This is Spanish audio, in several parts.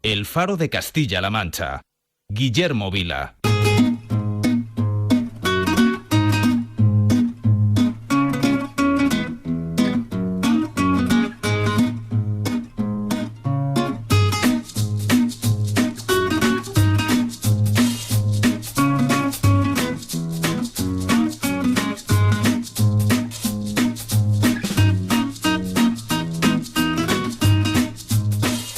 El Faro de Castilla-La Mancha. Guillermo Vila.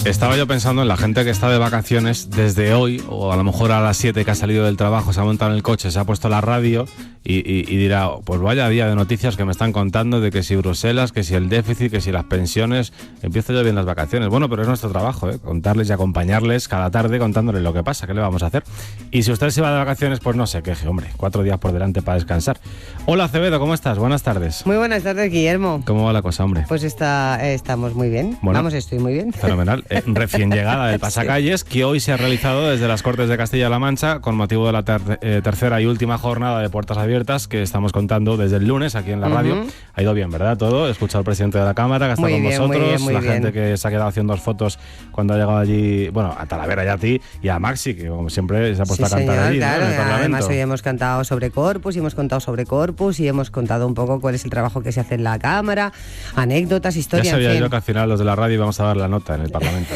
Estaba yo pensando en la gente que está de vacaciones desde hoy, o a lo mejor a las 7 que ha salido del trabajo, se ha montado en el coche, se ha puesto la radio y dirá, pues vaya día de noticias que me están contando de que si Bruselas, que si el déficit, que si las pensiones. Empiezo yo bien las vacaciones. Bueno, pero es nuestro trabajo, contarles y acompañarles cada tarde contándoles lo que pasa, qué le vamos a hacer. Y si usted se va de vacaciones, pues no se queje, hombre, 4 días por delante para descansar. Hola Acevedo, ¿cómo estás? Buenas tardes. Muy buenas tardes, Guillermo. ¿Cómo va la cosa, hombre? Pues estamos muy bien. Bueno, vamos, estoy muy bien. Fenomenal. Recién llegada del Pasacalles, que hoy se ha realizado desde las Cortes de Castilla-La Mancha con motivo de la tercera y última jornada de puertas abiertas que estamos contando desde el lunes aquí en la radio. Ha ido bien, ¿verdad? Todo. He escuchado al presidente de la Cámara que ha estado con vosotros, muy bien. Gente que se ha quedado haciendo fotos cuando ha llegado allí, bueno, a Talavera y a ti, y a Maxi, que como siempre se ha puesto a cantar allí, claro, ¿no? En el Parlamento. Además hoy hemos cantado sobre Corpus y hemos contado sobre Corpus y hemos contado un poco cuál es el trabajo que se hace en la Cámara, anécdotas, historias. Ya sabía yo que al final los de la radio íbamos a dar la nota en el Parlamento.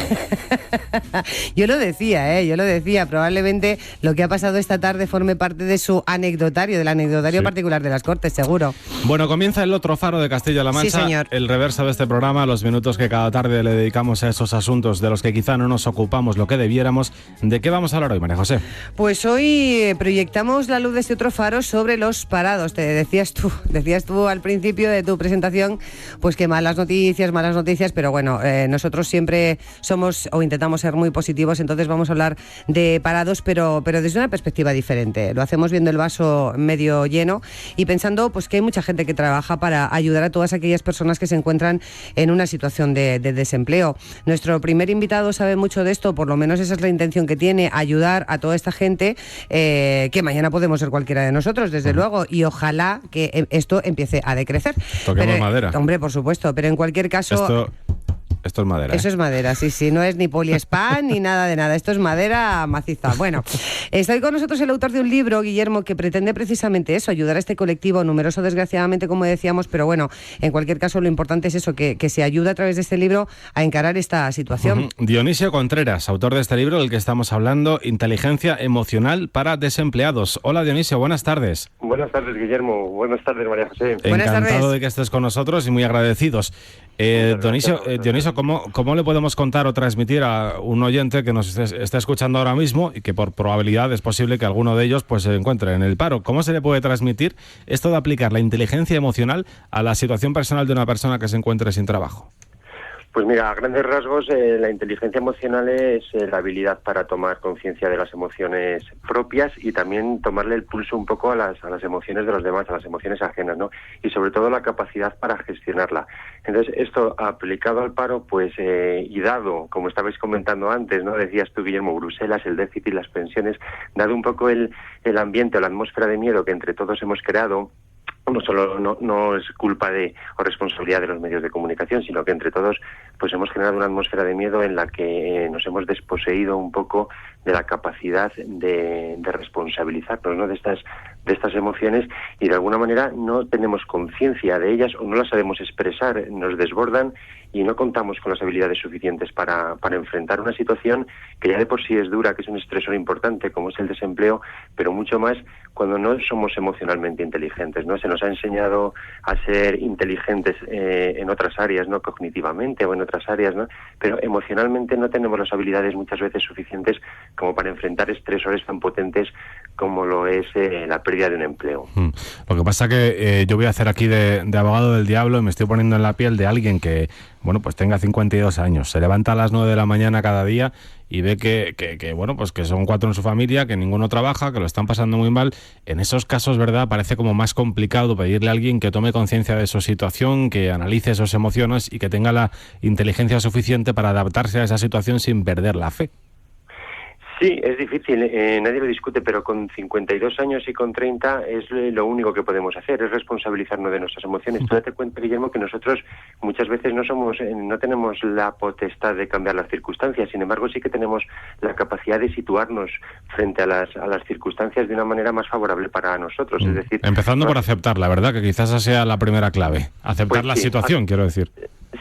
Yo lo decía, probablemente lo que ha pasado esta tarde forme parte de su anecdotario, del anecdotario particular de las Cortes, seguro. Bueno, comienza el otro Faro de Castilla-La Mancha, sí, señor. El reverso de este programa, los minutos que cada tarde le dedicamos a esos asuntos de los que quizá no nos ocupamos lo que debiéramos. ¿De qué vamos a hablar hoy, María José? Pues hoy proyectamos la luz de este otro faro sobre los parados. Te decías tú al principio de tu presentación, pues que malas noticias, pero bueno, nosotros siempre somos o intentamos ser muy positivos, entonces vamos a hablar de parados, pero desde una perspectiva diferente. Lo hacemos viendo el vaso medio lleno y pensando pues que hay mucha gente que trabaja para ayudar a todas aquellas personas que se encuentran en una situación de desempleo. Nuestro primer invitado sabe mucho de esto, por lo menos esa es la intención que tiene, ayudar a toda esta gente, que mañana podemos ser cualquiera de nosotros, desde luego, y ojalá que esto empiece a decrecer. Toquemos madera. Hombre, por supuesto, pero en cualquier caso... Esto es madera. Eso es madera, sí, no es ni poliespan ni nada de nada, esto es madera maciza. Bueno, está hoy con nosotros el autor de un libro, Guillermo, que pretende precisamente eso, ayudar a este colectivo numeroso, desgraciadamente, como decíamos, pero bueno, en cualquier caso lo importante es eso, que se ayuda a través de este libro a encarar esta situación. Dionisio Contreras, autor de este libro del que estamos hablando, Inteligencia Emocional para Desempleados. Hola Dionisio, buenas tardes. Buenas tardes, Guillermo. Buenas tardes, María José. Encantado de que estés con nosotros y muy agradecidos. Dionisio, ¿cómo le podemos contar o transmitir a un oyente que nos está escuchando ahora mismo y que por probabilidad es posible que alguno de ellos pues se encuentre en el paro? ¿Cómo se le puede transmitir esto de aplicar la inteligencia emocional a la situación personal de una persona que se encuentre sin trabajo? Pues mira, a grandes rasgos, la inteligencia emocional es la habilidad para tomar conciencia de las emociones propias y también tomarle el pulso un poco a las emociones de los demás, a las emociones ajenas, ¿no? Y sobre todo la capacidad para gestionarla. Entonces, esto aplicado al paro, pues, y dado, como estabais comentando antes, ¿no? Decías tú, Guillermo, Bruselas, el déficit, las pensiones, dado un poco el ambiente o la atmósfera de miedo que entre todos hemos creado, no solo no es culpa o responsabilidad de los medios de comunicación, sino que entre todos pues hemos generado una atmósfera de miedo en la que nos hemos desposeído un poco de la capacidad de responsabilizarnos, ¿no? de estas emociones, y de alguna manera no tenemos conciencia de ellas o no las sabemos expresar, nos desbordan y no contamos con las habilidades suficientes para enfrentar una situación que ya de por sí es dura, que es un estresor importante como es el desempleo, pero mucho más cuando no somos emocionalmente inteligentes, ¿no? Se nos ha enseñado a ser inteligentes en otras áreas, ¿no? Cognitivamente o en otras áreas, ¿no? Pero emocionalmente no tenemos las habilidades muchas veces suficientes como para enfrentar estresores tan potentes como lo es la pérdida de un empleo. Lo que pasa que yo voy a hacer aquí de abogado del diablo y me estoy poniendo en la piel de alguien que, bueno, pues tenga 52 años, se levanta a las 9 de la mañana cada día y ve que bueno, pues que son 4 en su familia, que ninguno trabaja, que lo están pasando muy mal. En esos casos, ¿verdad?, parece como más complicado pedirle a alguien que tome conciencia de su situación, que analice sus emociones y que tenga la inteligencia suficiente para adaptarse a esa situación sin perder la fe. Sí, es difícil, nadie lo discute, pero con 52 años y con 30 es lo único que podemos hacer, es responsabilizarnos de nuestras emociones. Tú date cuenta, Guillermo, que nosotros muchas veces no tenemos la potestad de cambiar las circunstancias, sin embargo sí que tenemos la capacidad de situarnos frente a las circunstancias de una manera más favorable para nosotros. Es decir, empezando por aceptar, la verdad, que quizás esa sea la primera clave, aceptar la situación, quiero decir.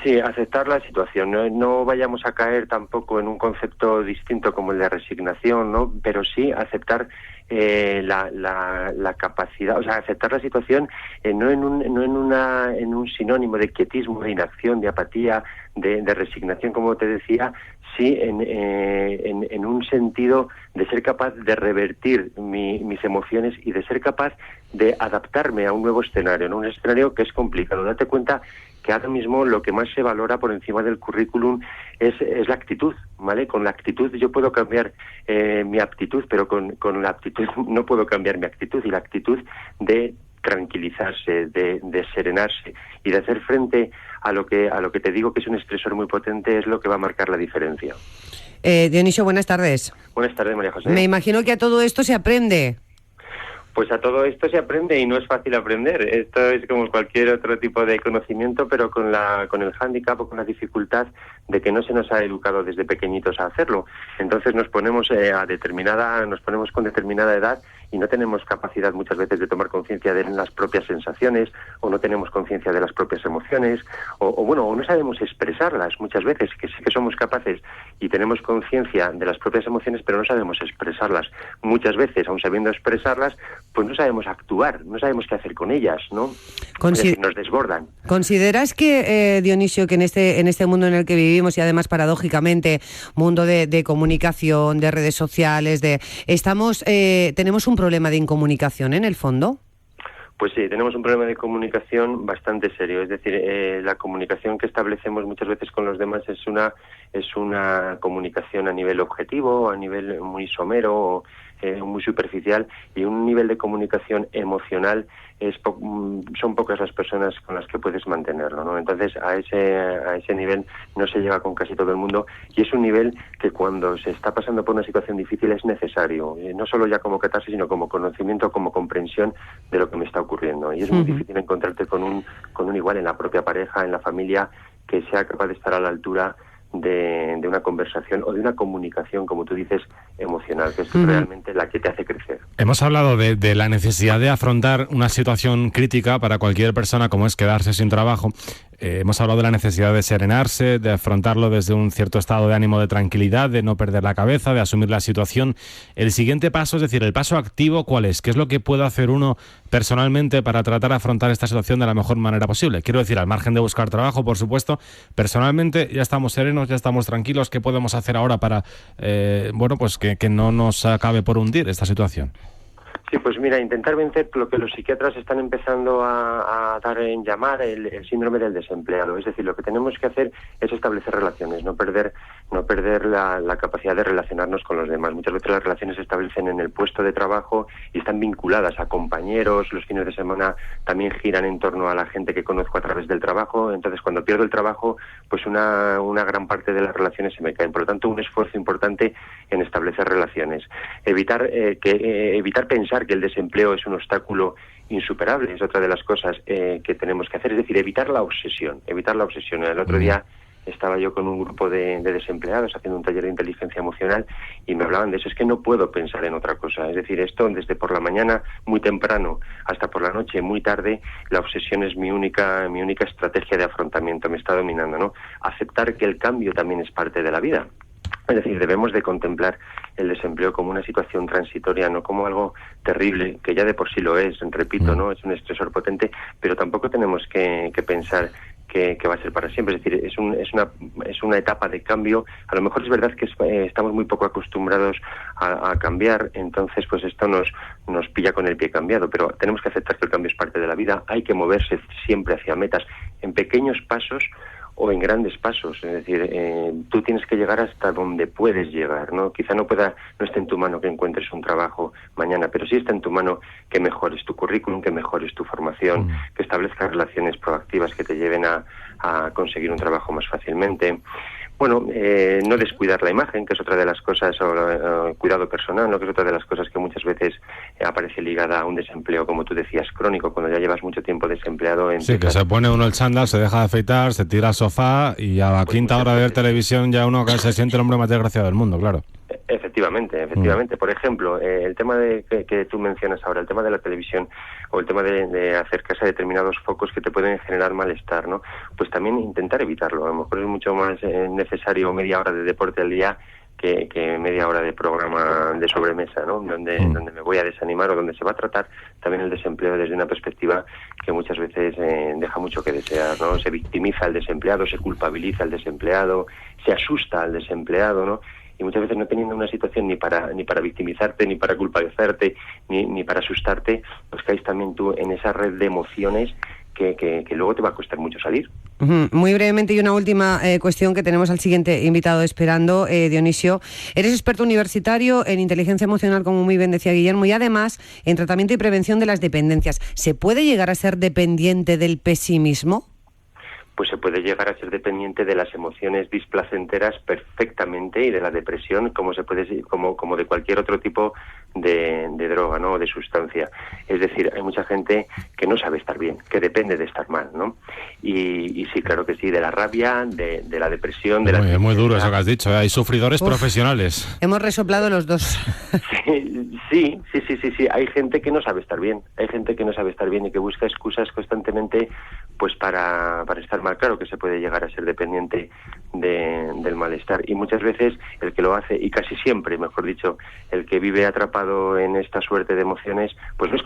Sí, aceptar la situación. No vayamos a caer tampoco en un concepto distinto como el de resignación, ¿no? Pero sí aceptar la capacidad, o sea, aceptar la situación no en un sinónimo de quietismo, de inacción, de apatía, de resignación, como te decía, sí en un sentido de ser capaz de revertir mis emociones y de ser capaz de adaptarme a un nuevo escenario, ¿no? Un escenario que es complicado. Date cuenta que ahora mismo lo que más se valora por encima del currículum es la actitud, ¿vale? Con la actitud yo puedo cambiar mi aptitud, pero con la aptitud no puedo cambiar mi actitud, y la actitud de tranquilizarse, de serenarse y de hacer frente a lo que te digo que es un estresor muy potente es lo que va a marcar la diferencia. Dionisio, buenas tardes. Buenas tardes, María José. Me imagino que a todo esto se aprende. Pues a todo esto se aprende y no es fácil aprender. Esto es como cualquier otro tipo de conocimiento, pero con el hándicap o con la dificultad de que no se nos ha educado desde pequeñitos a hacerlo. Entonces nos ponemos con determinada edad y no tenemos capacidad muchas veces de tomar conciencia de las propias sensaciones, o no tenemos conciencia de las propias emociones, o no sabemos expresarlas muchas veces, que sí que somos capaces y tenemos conciencia de las propias emociones, pero no sabemos expresarlas. Muchas veces, aun sabiendo expresarlas, pues no sabemos actuar, no sabemos qué hacer con ellas, ¿no? Es decir, nos desbordan. ¿Consideras que, Dionisio, que en este mundo en el que vivimos, y además paradójicamente, mundo de comunicación, de redes sociales, tenemos un problema de incomunicación en el fondo? Pues sí, tenemos un problema de comunicación bastante serio. Es decir, la comunicación que establecemos muchas veces con los demás es una comunicación a nivel objetivo, a nivel muy somero, muy superficial, y un nivel de comunicación emocional son pocas las personas con las que puedes mantenerlo, ¿no? Entonces a ese nivel no se llega con casi todo el mundo, y es un nivel que cuando se está pasando por una situación difícil es necesario, no solo ya como catarsis, sino como conocimiento, como comprensión de lo que me está ocurriendo. Y es muy difícil encontrarte con un igual en la propia pareja, en la familia, que sea capaz de estar a la altura de una conversación o de una comunicación, como tú dices, emocional, que es realmente la que te hace crecer. Hemos hablado de la necesidad de afrontar una situación crítica para cualquier persona, como es quedarse sin trabajo. Hemos hablado de la necesidad de serenarse, de afrontarlo desde un cierto estado de ánimo de tranquilidad, de no perder la cabeza, de asumir la situación. El siguiente paso, es decir, el paso activo, ¿cuál es? ¿Qué es lo que puede hacer uno personalmente para tratar de afrontar esta situación de la mejor manera posible? Quiero decir, al margen de buscar trabajo, por supuesto, personalmente ya estamos serenos, ya estamos tranquilos. ¿Qué podemos hacer ahora para pues que no nos acabe por hundir esta situación? Sí, pues mira, intentar vencer lo que los psiquiatras están empezando a dar en llamar el síndrome del desempleado. Es decir, lo que tenemos que hacer es establecer relaciones, no perder la capacidad de relacionarnos con los demás. Muchas veces las relaciones se establecen en el puesto de trabajo y están vinculadas a compañeros. Los fines de semana también giran en torno a la gente que conozco a través del trabajo. Entonces, cuando pierdo el trabajo, pues una gran parte de las relaciones se me caen. Por lo tanto, un esfuerzo importante en establecer relaciones. Evitar pensar que el desempleo es un obstáculo insuperable, es otra de las cosas que tenemos que hacer, es decir, evitar la obsesión. El otro día estaba yo con un grupo de desempleados haciendo un taller de inteligencia emocional y me hablaban de eso. Es que no puedo pensar en otra cosa, es decir, esto desde por la mañana muy temprano hasta por la noche muy tarde, la obsesión es mi única estrategia de afrontamiento, me está dominando, ¿no? Aceptar que el cambio también es parte de la vida. Es decir, debemos de contemplar el desempleo como una situación transitoria, no como algo terrible, que ya de por sí lo es, repito, ¿no? Es un estresor potente, pero tampoco tenemos que pensar que va a ser para siempre. Es decir, es una etapa de cambio. A lo mejor es verdad que estamos muy poco acostumbrados a cambiar, entonces pues esto nos pilla con el pie cambiado, pero tenemos que aceptar que el cambio es parte de la vida. Hay que moverse siempre hacia metas, en pequeños pasos o en grandes pasos. Es decir, tú tienes que llegar hasta donde puedes llegar, ¿no? Quizá no esté en tu mano que encuentres un trabajo mañana, pero sí está en tu mano que mejores tu currículum, que mejores tu formación, que establezcas relaciones proactivas que te lleven a conseguir un trabajo más fácilmente. Bueno, no descuidar la imagen, que es otra de las cosas, o cuidado personal, ¿no? Que es otra de las cosas que muchas veces aparece ligada a un desempleo, como tú decías, crónico, cuando ya llevas mucho tiempo desempleado. Sí, que se pone uno el chándal, se deja de afeitar, se tira al sofá y a la quinta hora de ver televisión ya uno se siente el hombre más desgraciado del mundo, claro. Efectivamente. Por ejemplo, el tema que tú mencionas ahora, el tema de la televisión o el tema de acercarse a determinados focos que te pueden generar malestar, ¿no? Pues también intentar evitarlo. A lo mejor es mucho más necesario media hora de deporte al día que media hora de programa de sobremesa, ¿no? Donde me voy a desanimar o donde se va a tratar también el desempleo desde una perspectiva que muchas veces deja mucho que desear, ¿no? Se victimiza al desempleado, se culpabiliza al desempleado, se asusta al desempleado, ¿no? Y muchas veces no teniendo una situación ni para victimizarte, ni para culpabilizarte, ni para asustarte, pues caes también tú en esa red de emociones que luego te va a costar mucho salir. Muy brevemente, y una última cuestión que tenemos al siguiente invitado esperando, Dionisio. Eres experto universitario en inteligencia emocional, como muy bien decía Guillermo, y además en tratamiento y prevención de las dependencias. ¿Se puede llegar a ser dependiente del pesimismo? Pues se puede llegar a ser dependiente de las emociones displacenteras perfectamente y de la depresión como de cualquier otro tipo de droga, ¿no? O de sustancia. Es decir, hay mucha gente que no sabe estar bien, que depende de estar mal, ¿no? Y sí, claro que sí, de la rabia, de la depresión, de Es muy duro eso que has dicho, ¿eh? Hay sufridores profesionales. Hemos resoplado los dos. Sí. Hay gente que no sabe estar bien. Hay gente que no sabe estar bien y que busca excusas constantemente pues para estar mal. Claro que se puede llegar a ser dependiente del malestar. Y muchas veces el que lo hace, y casi siempre, mejor dicho, el que vive atrapado en esta suerte de emociones, pues no es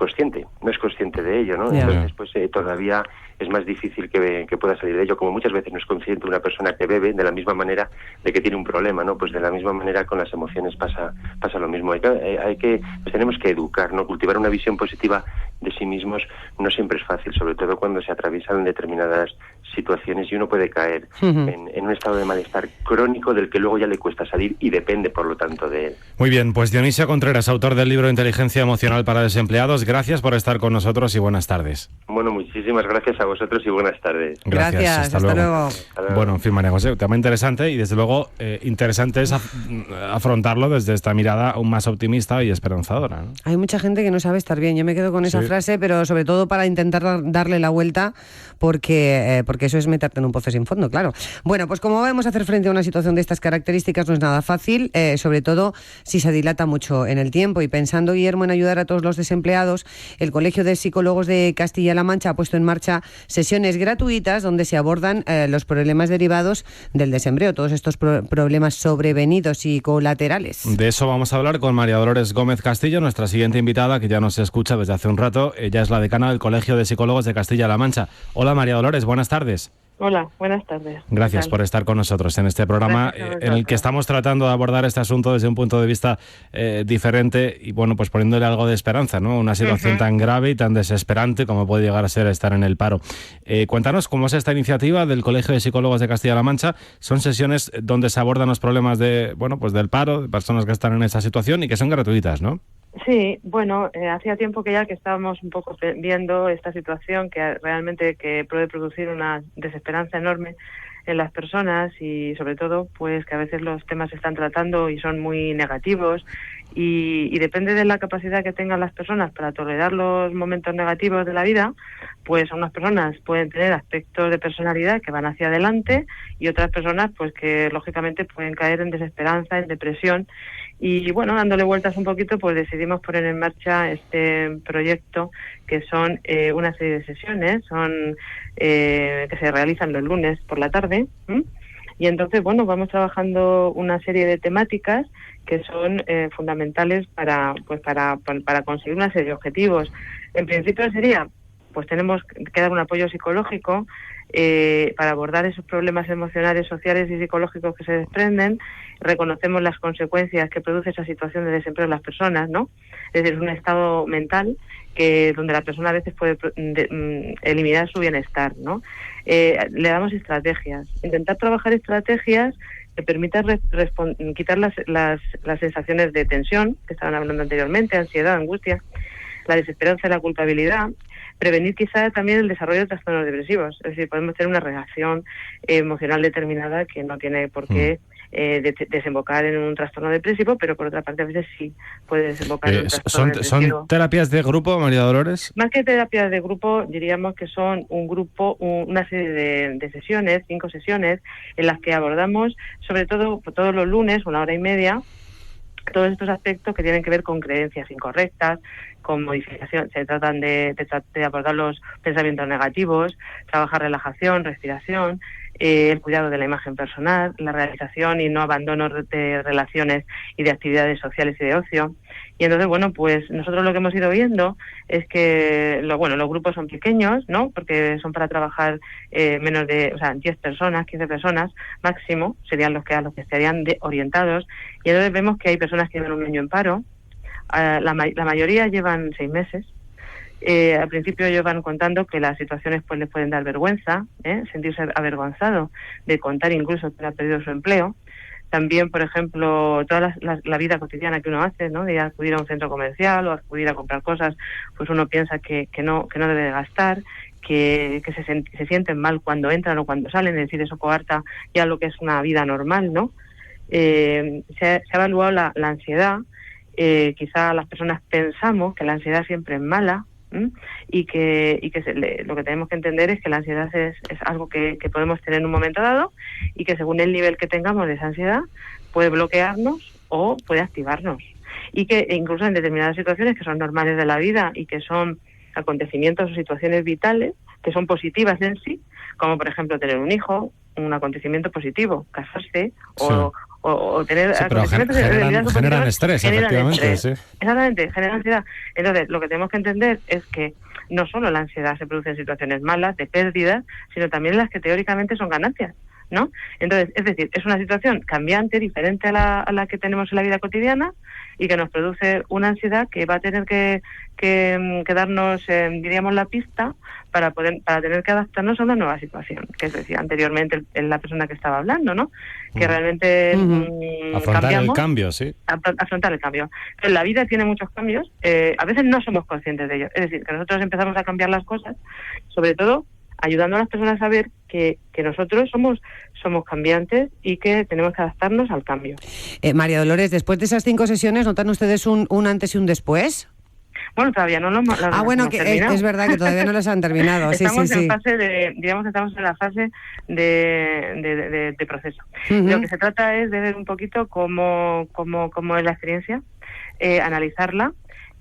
consciente de ello, ¿no? Yeah. Entonces, pues todavía es más difícil que pueda salir de ello, como muchas veces no es consciente una persona que bebe, de la misma manera de que tiene un problema, ¿no? Pues de la misma manera con las emociones pasa lo mismo. Pues tenemos que educar, ¿no? Cultivar una visión positiva de sí mismos no siempre es fácil, sobre todo cuando se atraviesan determinadas situaciones y uno puede caer en un estado de malestar crónico del que luego ya le cuesta salir y depende, por lo tanto, de él. Muy bien, pues Dionisio Contreras, autor del libro Inteligencia Emocional para Desempleados, gracias por estar con nosotros y buenas tardes. Bueno, muchísimas gracias a vosotros y buenas tardes. Gracias, hasta luego. Bueno, en fin, María José, tema interesante y desde luego interesante es afrontarlo desde esta mirada aún más optimista y esperanzadora, ¿no? Hay mucha gente que no sabe estar bien. Yo me quedo con esa frase, pero sobre todo para intentar darle la vuelta, porque eso es meterte en un pozo sin fondo, claro. Bueno, pues como vamos a hacer frente a una situación de estas características, no es nada fácil, sobre todo si se dilata mucho en el tiempo. Y pensando, Guillermo, en ayudar a todos los desempleados, el Colegio de Psicólogos de Castilla-La Mancha ha puesto en marcha sesiones gratuitas donde se abordan los problemas derivados del desempleo, todos estos problemas sobrevenidos y colaterales. De eso vamos a hablar con María Dolores Gómez Castillo, nuestra siguiente invitada, que ya nos escucha desde hace un rato. Ella es la decana del Colegio de Psicólogos de Castilla-La Mancha. Hola, María Dolores, buenas tardes. Hola, buenas tardes. Gracias por estar con nosotros en este programa en el que estamos tratando de abordar este asunto desde un punto de vista diferente y, bueno, pues poniéndole algo de esperanza, ¿no? Una situación tan grave y tan desesperante como puede llegar a ser estar en el paro. Cuéntanos cómo es esta iniciativa del Colegio de Psicólogos de Castilla-La Mancha. Son sesiones donde se abordan los problemas del paro, de personas que están en esa situación y que son gratuitas, ¿no? Sí, bueno, hacía tiempo que estábamos un poco viendo esta situación que realmente puede producir una desesperanza enorme en las personas y sobre todo pues que a veces los temas se están tratando y son muy negativos y depende de la capacidad que tengan las personas para tolerar los momentos negativos de la vida, pues unas personas pueden tener aspectos de personalidad que van hacia adelante y otras personas pues que lógicamente pueden caer en desesperanza, en depresión. Y bueno, dándole vueltas un poquito, pues decidimos poner en marcha este proyecto que son una serie de sesiones, que se realizan los lunes por la tarde. Y entonces, bueno, vamos trabajando una serie de temáticas que son fundamentales para conseguir una serie de objetivos. En principio sería, pues tenemos que dar un apoyo psicológico para abordar esos problemas emocionales, sociales y psicológicos que se desprenden. Reconocemos las consecuencias que produce esa situación de desempleo en las personas, ¿no? Es decir, un estado mental donde la persona a veces puede eliminar su bienestar, ¿no? Le damos estrategias. Intentar trabajar estrategias que permitan quitar las sensaciones de tensión, que estaban hablando anteriormente, ansiedad, angustia, la desesperanza y la culpabilidad, prevenir quizá también el desarrollo de trastornos depresivos. Es decir, podemos tener una reacción emocional determinada que no tiene por qué desembocar en un trastorno depresivo, pero por otra parte a veces sí puede desembocar en un trastorno depresivo. ¿Son terapias de grupo, María Dolores? Más que terapias de grupo, diríamos que son un grupo, una serie de sesiones, 5 sesiones, en las que abordamos, sobre todo todos los lunes, 1 hora y media, todos estos aspectos que tienen que ver con creencias incorrectas, con modificación. Se tratan de abordar los pensamientos negativos, trabajar relajación, respiración, el cuidado de la imagen personal, la realización y no abandono de relaciones y de actividades sociales y de ocio. Y entonces, bueno, pues nosotros lo que hemos ido viendo es que los grupos son pequeños, ¿no? Porque son para trabajar menos de, 10 personas, 15 personas máximo, serían a los que estarían orientados. Y entonces vemos que hay personas que llevan un año en paro, la mayoría llevan 6 meses. Al principio ellos van contando que las situaciones pues les pueden dar vergüenza, sentirse avergonzado de contar incluso que ha perdido su empleo. También, por ejemplo, toda la vida cotidiana que uno hace, ¿no? De acudir a un centro comercial o acudir a comprar cosas, pues uno piensa que no debe de gastar, que se sienten mal cuando entran o cuando salen, es decir, eso coarta ya lo que es una vida normal, ¿no? Se ha evaluado la ansiedad. Quizá las personas pensamos que la ansiedad siempre es mala, y que lo que tenemos que entender es que la ansiedad es algo que podemos tener en un momento dado y que según el nivel que tengamos de esa ansiedad puede bloquearnos o puede activarnos, y que incluso en determinadas situaciones que son normales de la vida y que son acontecimientos o situaciones vitales que son positivas en sí, como por ejemplo tener un hijo, un acontecimiento positivo, casarse, sí, o tener acontecimientos generan estrés, efectivamente. Estrés. Sí. Exactamente, generan ansiedad. Entonces, lo que tenemos que entender es que no solo la ansiedad se produce en situaciones malas, de pérdidas, sino también en las que teóricamente son ganancias, ¿no? Entonces, es decir, es una situación cambiante, diferente a la que tenemos en la vida cotidiana, y que nos produce una ansiedad que va a tener que darnos, diríamos, la pista para tener que adaptarnos a una nueva situación, que es decir, anteriormente la persona que estaba hablando, ¿no? Que realmente afrontar el cambio, sí. Afrontar el cambio. Pero la vida tiene muchos cambios, a veces no somos conscientes de ello. Es decir, que nosotros empezamos a cambiar las cosas, sobre todo ayudando a las personas a ver que nosotros somos cambiantes y que tenemos que adaptarnos al cambio. María Dolores, después de esas 5 sesiones, ¿notan ustedes un antes y un después? Bueno, todavía no lo hemos bueno, que es verdad que todavía no los han terminado. Estamos en fase estamos en la fase de proceso. Uh-huh. Lo que se trata es de ver un poquito cómo es la experiencia, analizarla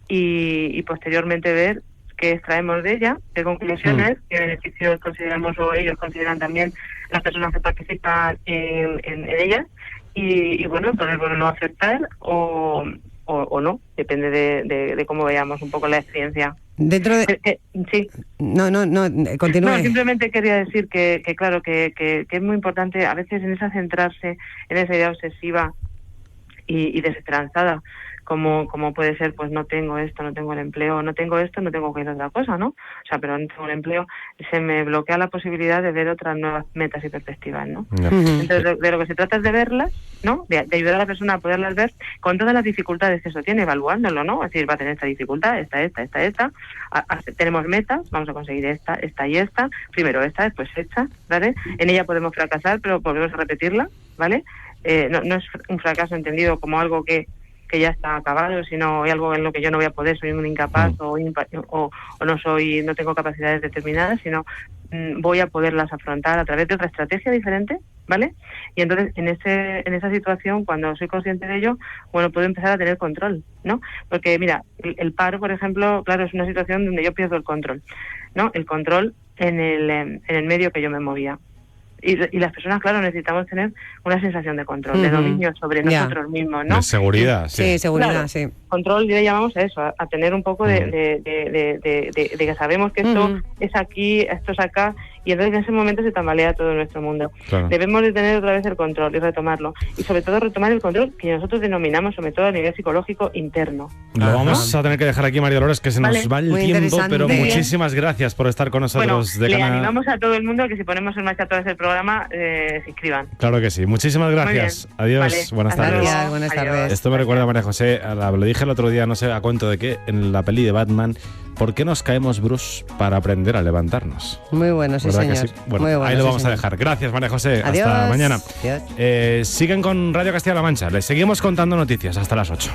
y posteriormente ver qué extraemos de ella, qué conclusiones, qué beneficios consideramos o ellos consideran también las personas que participan en ellas, y bueno, poder no aceptar o no, depende de cómo veamos un poco la experiencia. Dentro de... sí. No, continúe. No, simplemente quería decir que claro, que es muy importante a veces en esa centrarse en esa idea obsesiva y desesperanzada, como puede ser, pues no tengo esto, no tengo el empleo, no tengo esto, no tengo que ir a otra cosa, ¿no? O sea, pero no tengo el empleo, se me bloquea la posibilidad de ver otras nuevas metas y perspectivas, ¿no? Entonces, de lo que se trata es de verlas, ¿no? De ayudar a la persona a poderlas ver con todas las dificultades que eso tiene, evaluándolo, ¿no? Es decir, va a tener esta dificultad, esta. Tenemos metas, vamos a conseguir esta y esta. Primero esta, después esta, ¿vale? En ella podemos fracasar, pero volvemos a repetirla, ¿vale? No es un fracaso entendido como algo que ya está acabado, sino hay algo en lo que yo no voy a poder, soy un incapaz o no tengo capacidades determinadas, sino voy a poderlas afrontar a través de otra estrategia diferente, ¿vale? Y entonces en esa situación, cuando soy consciente de ello, bueno, puedo empezar a tener control, ¿no? Porque mira, el paro, por ejemplo, claro, es una situación donde yo pierdo el control, ¿no? El control en el medio que yo me movía. Y las personas, claro, necesitamos tener una sensación de control, de dominio sobre nosotros mismos, ¿no? De seguridad, sí, seguridad, claro, sí. Control, le llamamos a eso, a tener un poco de que sabemos que esto es aquí, esto es acá, y entonces en ese momento se tambalea todo nuestro mundo. Claro. Debemos de tener otra vez el control y retomarlo. Y sobre todo retomar el control que nosotros denominamos, sobre todo a nivel psicológico, interno. Lo vamos a tener que dejar aquí, María Dolores, que se nos va el tiempo, pero muchísimas gracias por estar con nosotros. Bueno, le animamos a todo el mundo que si ponemos en marcha todo ese programa, se inscriban. Claro que sí. Muchísimas gracias. Adiós. Vale. Buenas tardes. Buenas tardes. Esto me recuerda a María José, lo dije el otro día, no sé a cuento de qué, en la peli de Batman, ¿Por qué nos caemos, Bruce, para aprender a levantarnos? Muy bueno, sí, ¿Verdad que señor. sí? Bueno, Muy bueno, ahí lo sí, vamos a señor. dejar. Gracias, María José. Adiós. Hasta mañana. Adiós. Siguen con Radio Castilla-La Mancha. Les seguimos contando noticias hasta las 8.